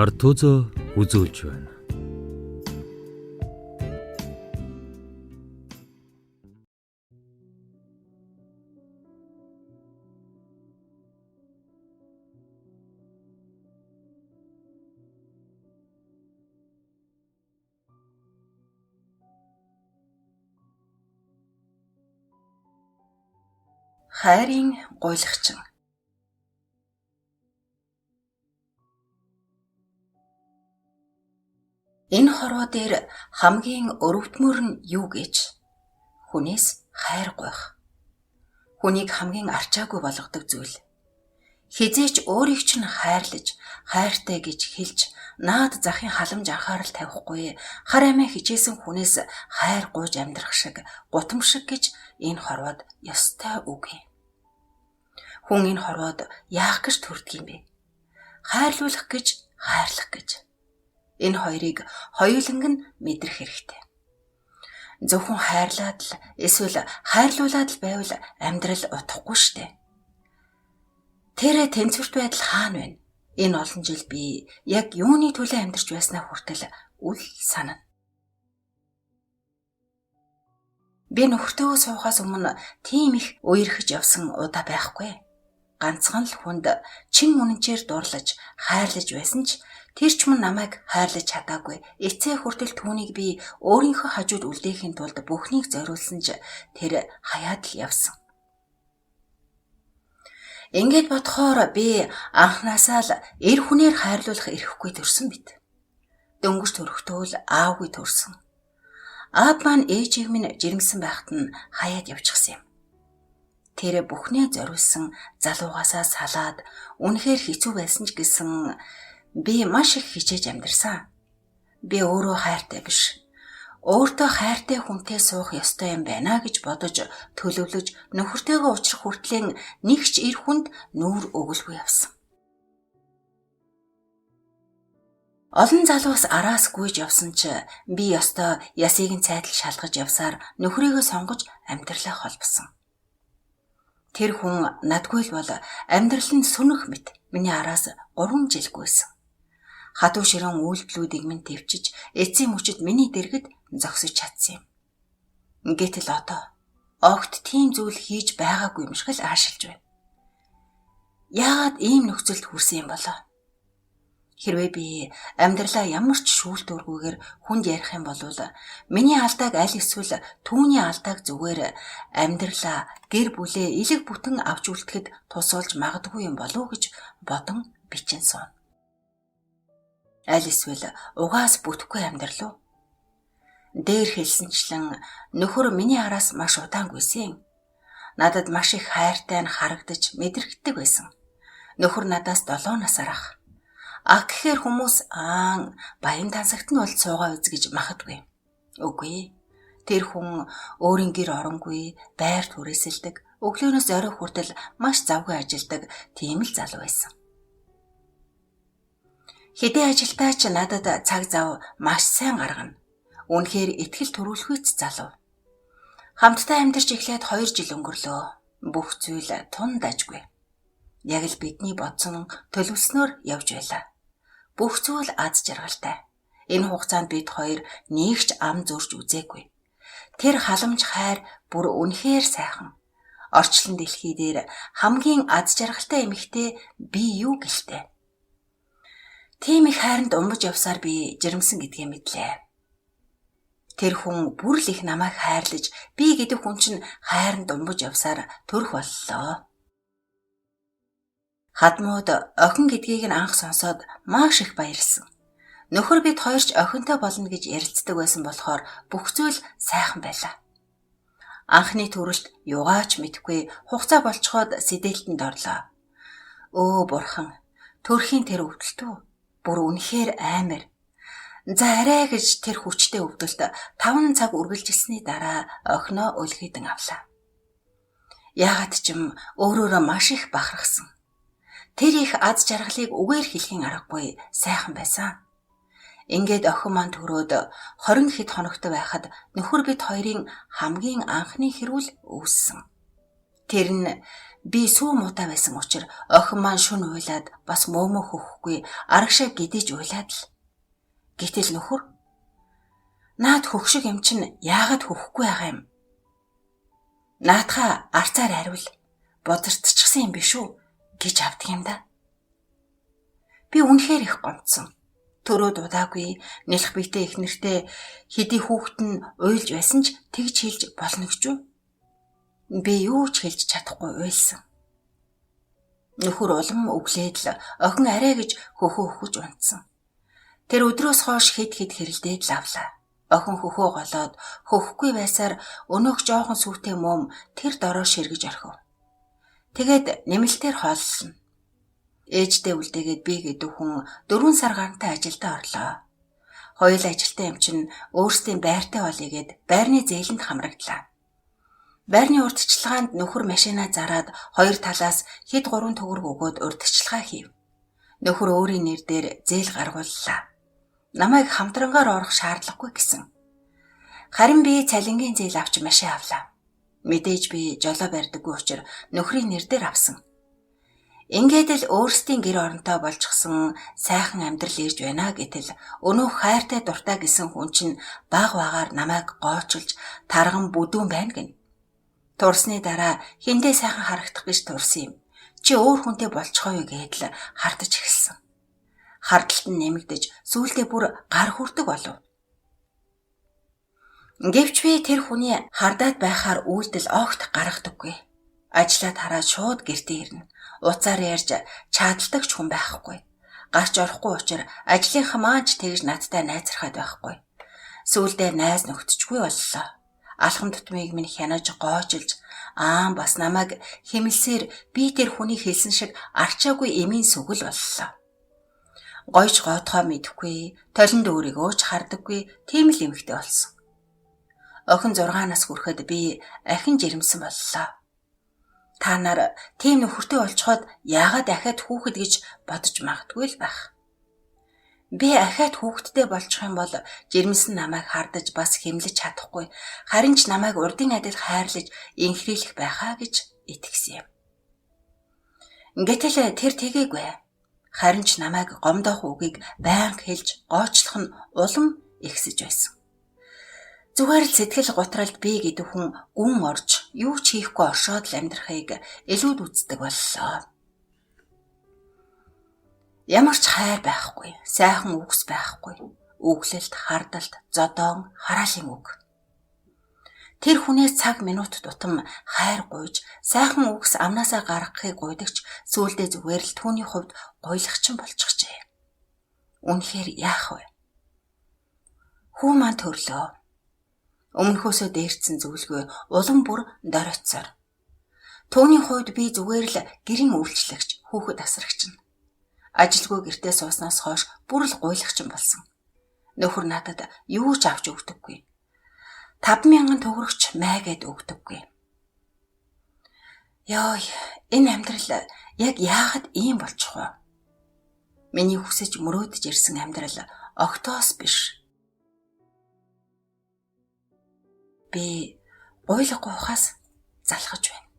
ард түзөө үзүүлж байна. Хайрын гуйлагчин. Энэ хорвоо дээр хамгийн өрөвдмөр нь юу гэж? Хүнээс хайр гуйх. Хүнийг хамгийн арчаагүй болгодог зүйл. Хизээч өөрийг чинь хайрлаж, хайртай гэж хэлж, наад захын халамж анхаарал тавихгүй, хар амиа хичээсэн хүнээс хайр гуйж амьдрах шиг, гутам шиг гэж энэ хорвоод ёстой үг юм. Хүн энэ хорвоод яах гэж төрдөг юм бэ? Хайрлуулах гэж, хайрлах гэж. Энэ хоёрыг хоёуланг нь мэдрэх хэрэгтэй. Зөвхөн хайрлаад л эсвэл хайрлуулаад л байвал амьдрал утахгүй штэ. Тэр тэнцвэрт байдал хаана вэ? Энэ олон жил би яг юуны төлөө амьдарч байснаа хүртэл үл санана. Би нөхөртөө суухаас өмнө тийм их үерхэж явсан удаа байхгүй. Ганцхан л хүнд чин үнэнчээр дурлаж, хайрлаж байсан ч тэр ч мөн намайг хайрлаж чадаагүй. Эцээ хүртэл түүнийг би өөрийнхөө хажууд үлдээхийн тулд бүхнийг зориулсан ч тэр хаяад л явсан. Ингээд бодохоор би анхнаасаа л эр хүнээр хайрлуулах эрхгүй төрсөн бит. Дөнгөж төрөхдөө л аавгүй төрсөн. Аав маань ээжийг минь жирэмсэн байхад нь хаяад явчихсан юм. Тэр бүхнээ зориулсан залуугасаа салаад үнэхээр хэцүү байсан ч гэсэн би маш их хичээж амьдарсан. Би өөрөө хайртай биш. Өөртөө хайртай хүнтэй суух ёстой юм байна гэж бодож төлөвлөж нөхөртөөгөө уулзах хүртлийн нэг ч эр хүнд нүүр өгөлгүй явсан. Олон залуус араас гүйж явсан ч би ёстой ясыг нь цайтал шалгаж явсаар нөхрийгөө сонгож амьдралаа холбосон. Тэр хүн надгүй л бол амьдрал нь сүнэх мэт миний араас 3 жил гүйсэн. Хатуу ширэн үйлдэлүүдийг минь төвчж, эцсийн мөчөд миний дэргэд зогсож чадсан юм. Гэтэл одоо огт тийм зүйл хийж байгаагүй юм шиг л аашилж байна. Яагаад ийм нөхцөлд хүрсэн юм болоо? Хэрвээ би амьдралаа ямар ч шүүлтүүргүйгээр хүнд ярих юм бол миний алдааг аль эсвэл түүний алдааг зүгээр амьдралаа гэр бүлээ элэг бүтэн авч үлдэхэд тусуулж магадгүй юм болов гэж бодон бичин суун. Аль эсвэл угаас бүтэхгүй амьдрал уу? Дээр хэлсэнчлэн нөхөр миний араас маш удаан гүйсэн. Надад маш их хайртай нь харагдаж мэдрэгддэг байсан. Нөхөр надаас 7 насаар ах. Гэхээр хүмүүс баян тансагт нь бол цуугаа үз гэж махадгүй. Үгүй. Тэр хүн өөрийн гэр оронгүй, байр түрээсэлдэг, өглөөнөөс орой хүртэл маш завгүй ажилдаг тийм л залуу байсан. Хэдий ажилтаа ч надад цаг зав маш сайн гаргана. Үнэхээр итгэл төрүүлэхүйц залуу. Хамтдаа амьдарч эхлээд 2 жил өнгөрлөө. Бүх зүйл тунд ажгүй. Яг л бидний бодсон төлөвлснөөр явж байлаа. Бүх зүйл аз жаргалтай. Энэ хугацаанд бид хоёр нэгч ам зурж үзээгүй. Тэр халамж хайр бүр үнэхээр сайхан. Орчлон дэлхий дээр хамгийн аз жаргалтай эмэгтэй би юу гэлтэй. Тийм их хайранд умбаж явсаар би жирэмсэн гэдгээ мэдлээ. Тэр хүн бүр л их намайг хайрлаж, би гэдэг хүн чинь хайранд умбаж явсаар төрөх боллоо. Хадмууд охин гэдгийг нь анх сонсоод маш их баярлсан. Нөхөр бид хоёрч охинтой болно гэж ярилцдаг байсан болохоор бүх зүйл сайхан байлаа. Анхны төрөлт югаач мэдэхгүй хугацаа болцоход сэдэлтэнд орлоо. Өө бурхан, төрхийн тэр өвдөлтөө бүр үнэхээр амар. За арай гэж тэр хүчтэй өвдөлт 5 цаг үргэлжилсэний дараа охиноо өлгийдэн авлаа. Яагаад ч юм өөрөөрөө маш их бахархсан. Тэр их аз жаргалыг үгээр хэлхийн аргагүй сайхан байсан. Ингээд охин маань төрөөд 20 хэд хоногтой байхад нөхөр бид хоёрын хамгийн анхны хэрүүл үүссэн. Тэр нь би сүү муудаа байсан учраас охин маань шүн уйлаад бас мөөмө хөөхгүй арагшаа гидэж уйлаад л. Гэтэл нөхөр наад хөгшиг юм чинь яагаад хөөхгүй байгаа юм? Наатха арцаар хариул бодорцчихсан юм биш үү гэж авдаг юм да. Би үнэхээр их гомдсон. Төрөө дудаагүй нэлэх биетэй их нэртэй хэдий хүүхэд нь уйлж байсан ч тэгж хэлж болно гэж үү? Би юу ч хэлж чадахгүй уйлсан. Нөхөр улам өглээд л охин арай гэж хөхөө өгч унтсан. Тэр өдрөөс хойш хэд хэрэлдээд л авлаа. Охин хөхөө голоод хөөхгүй байсаар өнөөх жоохон сүйтэй мөм тэр дороо ширгэж орхив. Тэгээд нэмэлтээр хооллоно. Ээжтэй үлдээгээд би гэдэг хүн 4 сар гарантай ажилдаа орлоо. Хоёул ажилтаа юм чинь өөрсдийн байртай болъё гэд байрны зээлэнд хамрагдлаа. Байрны урдчилгаанд нөхөр машинаа зараад 2 талаас хэд 3 төгрөг өгөөд урдчилгаа хийв. Нөхөр өөрийн нэр дээр зээл гаргууллаа. Намайг хамтрангаар орох шаардлагагүй гэсэн. Харин би цалингийн зээл авч машин авлаа. Мэдээж би жолоо барьдаггүй учраас нөхрийн нэр дээр авсан. Ингээд л өөрсдийн гэр оронтой болчихсон сайхан амьдрал ирж байна гэтэл өнөөх хайртай дуртай гэсэн хүн чинь баг багаар намайг гоочилж тарган бүдүүн байна гин. Турсны дараа хиндээ сайхан харагдах гэж турсан юм. Чи өөр хүнтэй болчихоо юу гэдэл хардаж эхэлсэн. Хардалт нь нэмэгдэж сүүлдээ бүр гар хүрдэг болов. Гэвч би тэр хүний хардаад байхаар үйлдэл огт гаргадаггүй. Ажлаад хараад шууд гэртээ ирнэ. Уцаар ярьж чадалдаг ч хүн байхгүй. Гарч орохгүй учраас ажлынхаа маань ч тэгж надтай найзрахад байхгүй. Сүүлдээ найз нөхдөжгүй боллоо. Алхам тутмыг минь хянаж гоочилж бас намайг хэмэлсээр би тэр хүний хэлсэн шиг арчаагүй эмийн сүгэл боллоо. Гойч гоотхоо мэдэхгүй, толинд өөрийгөө ч хардаггүй тийм л эмэгтэй болсон. Охин 6 нас хүрэхэд би ахин жирэмсэн боллоо. Та нар тийм нөхөртэй олцоход яагаад дахиад хүүхэд гэж бодож магадгүй л байх. Би ахиад хүүхэдтэй болчих юм бол жирэмсэн намайг хардаж бас хэмлэж чадахгүй, харин ч намайг урдын адил хайрлаж инхрийлэх байхаа гэж итгэсэн юм. Гэтэл тэр тэгээгүй. Харин ч намайг гомдоох үгийг байнга хэлж гоочлох нь улам ихсэж байсан. Зүгээр л сэтгэл гутралд би гэдэг хүн гүн орж юу ч хийхгүй оршоод л амьдрахыг илүүд үздэг боллоо. Ямар ч хайр байхгүй, сайхан үгс байхгүй, үглэлт, хардалт, зодоон, хараалын үг. Тэр хүнээс цаг минут тутам хайр гуйж, сайхан үгс амнаасаа гаргахыг гуйдагч сүүлдээ зүгээр л түүний хувьд гуйлагчин болчихжээ. Үнэхээр яах вэ? Хүү маань төрлөө. Өмнөхөөсөө дээрцсэн зүйлгүй улам бүр доройтсоор. Төвний хувьд би зүгээр л гэрийн үйлчлэгч, хүүхэд асрагч нь. Ажилгүй гэртээ сууснаас хойш бүр л гуйлагчин болсон. Нөхөр надад юу ч авч өгдөггүй. 5,000 төгрөгч майгээд өгдөггүй. Ёй, энэ амьдрал яг яагаад ийм болчих вэ? Миний хүсэж мөрөөдөж ирсэн амьдрал огтоос биш. Би гуйлах гуйхаас залхаж байна.